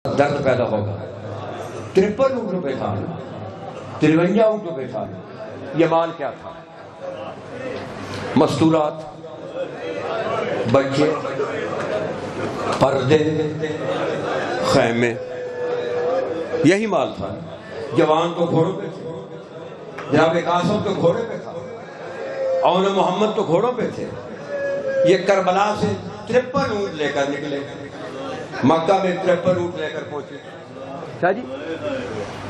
درد پیدا ہوگا. 53 اونٹوں پہ تھا، 53 اونٹوں پہ تھا. یہ مال کیا تھا؟ مستورات، بچے، پردے، خیمے، یہی مال تھا. جوان تو گھوڑوں پہ تھے، جناب قاسم تو گھوڑے پہ تھا، اون محمد تو گھوڑوں پہ تھے. یہ کربلا سے 53 اونٹ لے کر نکلے، مکہ میں 53 اونٹ لے کر پہنچے. کیا جی؟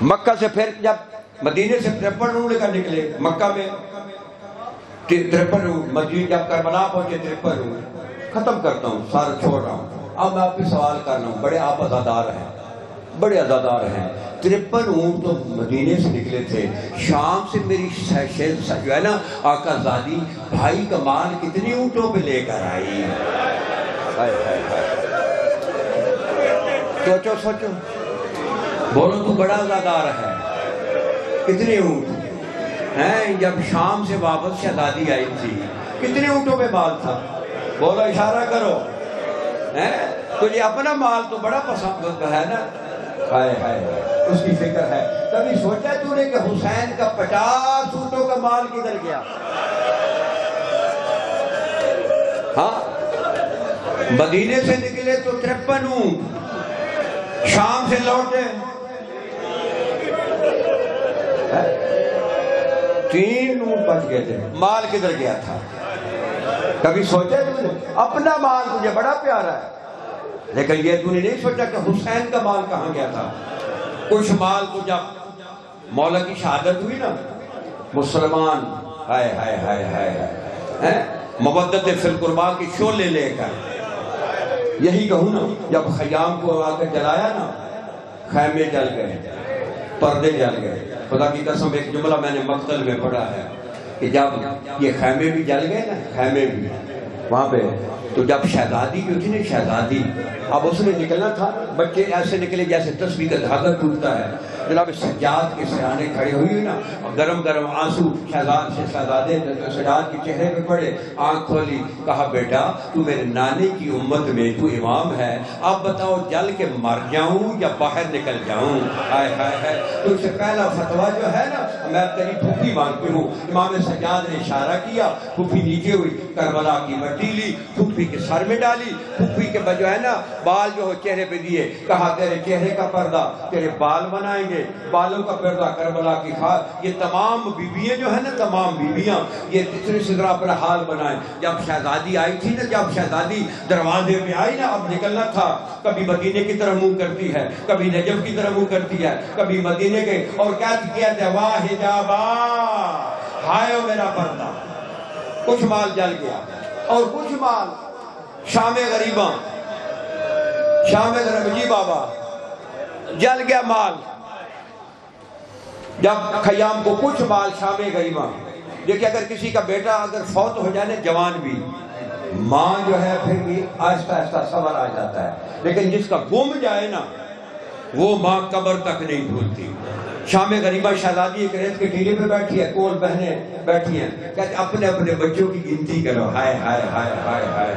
مکہ سے پھر جب مدینے سے 53 اونٹ لے کر نکلے، مکہ میں 53 اونٹ، مدینے جب کربلا پہنچے 53 اونٹ. ختم کرتا ہوں، سارا چھوڑ رہا ہوں. اب میں آپ سے سوال کرنا ہوں، بڑے آپ عزادار ہیں، بڑے عزادار ہیں. 53 اونٹ تو مدینے سے نکلے تھے، شام سے میری جو ہے نا آقا زادی بھائی کا مال کتنی اونٹوں پہ لے کر آئی. سوچو سوچو، بولو تو بڑا عزادار ہے. کتنے اونٹ ہیں؟ جب شام سے واپس شہزادی آئی تھی کتنے اونٹوں پہ مال تھا؟ بولو، اشارہ کرو. تجھے اپنا مال تو بڑا پسند ہے نا. ہائے ہائے، اس کی فکر ہے. کبھی سوچا تو نے کہ حسین کا 50 اونٹوں کا مال کدھر گیا؟ ہاں، مدینے سے نکلے تو 53 اونٹ، شام سے لوٹے 3 اونٹ بچ گئے تھے. مال کدھر گیا تھا؟ کبھی سوچا تو نے؟ اپنا مال تجھے بڑا پیارا ہے، لیکن یہ تو نے نہیں سوچا کہ حسین کا مال کہاں گیا تھا. کچھ مال تو جب مولا کی شہادت ہوئی نا، مسلمان ہائے ہائے ہائے ہائے مودت فی القربا کی شعلے لے کر، یہی کہوں نا، جب خیام کو آ کر جلایا نا، خیمے جل گئے، پردے جل گئے. خدا کی قسم ایک جملہ میں نے مقتل میں پڑھا ہے کہ جب یہ خیمے بھی جل گئے نا، خیمے بھی وہاں پہ، تو جب شہزادی جو تھی نا، شہزادی اب اس نے نکلنا تھا، بچے ایسے نکلے جیسے تسبیح کا دھاگا ٹوٹتا ہے. جناب سجاد کے سرانے کھڑے ہوئی نا، گرم گرم آنسو شہزادے سجاد کے چہرے پہ پڑے. آنکھ کھولی، کہا بیٹا تو میرے نانے کی امت میں تو امام ہے، اب بتاؤ جل کے مر جاؤں یا باہر نکل جاؤں؟ ہائے ہائے ہائے. تو اس سے پہلا فتویٰ جو ہے نا، میں تیری پھوپھی مانگتی ہوں. امام سجاد نے اشارہ کیا، پھوپھی نیچے ہوئی، کربلا کی مٹی لی، پھوپھی کے سر میں ڈالی، پھوپھی کے جو ہے نا بال جو چہرے پہ دیے، کہا تیرے چہرے کا پردہ تیرے بال بنائیں گے، بالوں کا پردہ کربلا کی خاک. یہ تمام بیویاں جو ہیں نا، تمام بیویاں یہ تیسری سے ذرا اپنا حال بنائیں. جب شہزادی آئی تھی نا، جب شہزادی دروازے پہ آئی نا، اب نکلنا تھا. کبھی مدینے کی طرف منہ کرتی ہے، کبھی نجف کی طرف منہ کرتی ہے، کبھی مدینے کے، اور کیا کہتے ہیں، واہ حجابا، ہائے میرا پردہ. کچھ مال جل گیا، اور کچھ مال شام غریباں، شام غریب جی بابا جل گیا مال. جب خیام کو کچھ مال شام غریباں. دیکھیں اگر کسی کا بیٹا اگر فوت ہو جائے جوان بھی، ماں جو ہے پھر بھی آہستہ آہستہ صبر آ جاتا ہے، لیکن جس کا گم جائے نا، وہ ماں قبر تک نہیں بھولتی. شام غریبہ شہزادی ایک ریت کے ٹیلے پہ بیٹھی ہے، کول بہنیں بیٹھی ہیں، کہتے اپنے اپنے بچوں کی گنتی کرو. ہائے ہائے ہائے ہائے ہائے.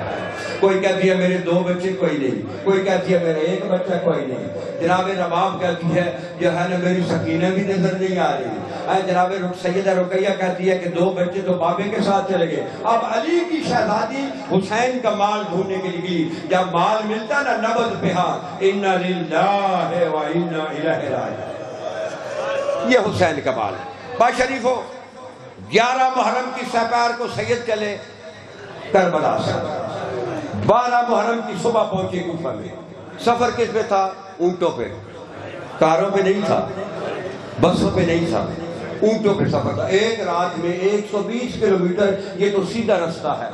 کوئی کہتی ہے میرے 2 بچے، کوئی نہیں. کوئی کہتی ہے میرا 1 بچہ، کوئی نہیں. جناب رباب کہتی ہے جو ہے نا میری سکینہ بھی نظر نہیں آ رہی. جناب سیدہ رقیہ کہتی ہے کہ 2 بچے تو بابے کے ساتھ چلے گئے. اب علی کی شہزادی حسین کا مال ڈھونڈنے کے لیے گئی. جب مال ملتا نا، نبض پہا، انا للہ و انا الیہ راجعون. یہ حسین کا مال ہے. با شریف ہو 11 محرم کی سپار کو سید چلے کربلا سے، 12 محرم کی صبح پہنچے کوفہ میں. سفر کس پہ تھا؟ اونٹوں پہ. کاروں پہ نہیں تھا، بسوں پہ نہیں تھا، اونٹوں پہ سفر تھا. ایک رات میں 120 کلومیٹر. یہ تو سیدھا رستہ ہے،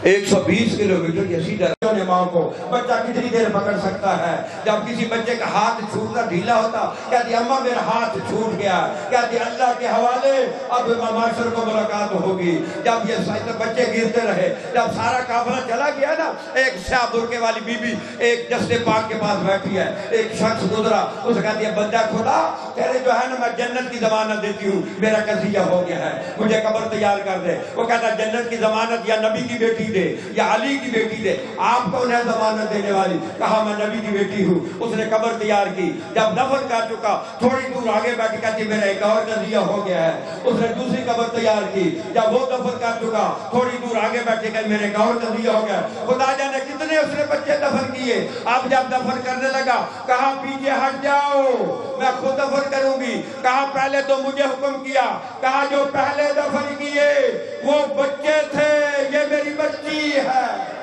120 کلومیٹر یہ سیدھا. ماں کو بچہ کتنی دیر پکڑ سکتا ہے؟ جب کسی بچے کا ہاتھ چھوٹنا ڈھیلا ہوتا، کہتی اماں میرا ہاتھ چھوٹ گیا، کہتی اللہ کے حوالے اب معاشر کو ملاقات ہوگی. جب یہ بچے گرتے رہے، جب سارا قافلہ چلا گیا نا، ایک سیاہ برقعے والی بی بی ایک جسد پاک کے پاس بیٹھی ہے. ایک شخص گزرا، اسے کہتی ہے بندہ خدا تیرے جو ہے نا میں جنت کی ضمانت دیتی ہوں، میرا قضیہ ہو گیا ہے، مجھے قبر تیار کر دے. وہ کہتا ہے جنت کی ضمانت یا نبی کی بیٹی دے یا علی کی بیٹی دے، آپ کون ہے ضمانت دینے والی؟ کہا میں نبی کی بیٹی ہوں۔ اس نے قبر تیار کی، جب دفن کر چکا تھوڑی دور آگے بیٹھ کہتی میرا ایک اور قضیہ ہو گیا ہے۔ اس نے دوسری قبر تیار کی، جب وہ دفن کر چکا تھوڑی دور آگے بیٹھے کہ میرے ایک اور قضیہ ہو گیا۔ خدا جانے کتنے اس نے بچے دفن کیے۔ اب جب دفن کرنے لگا کہا پیچھے ہٹ جاؤ، میں خود دفن کروں گی۔ کہا پہلے تو مجھے حکم کیا، کہا جو پہلے دفن کیے وہ بچے تھے، یہ میری بچی ہے۔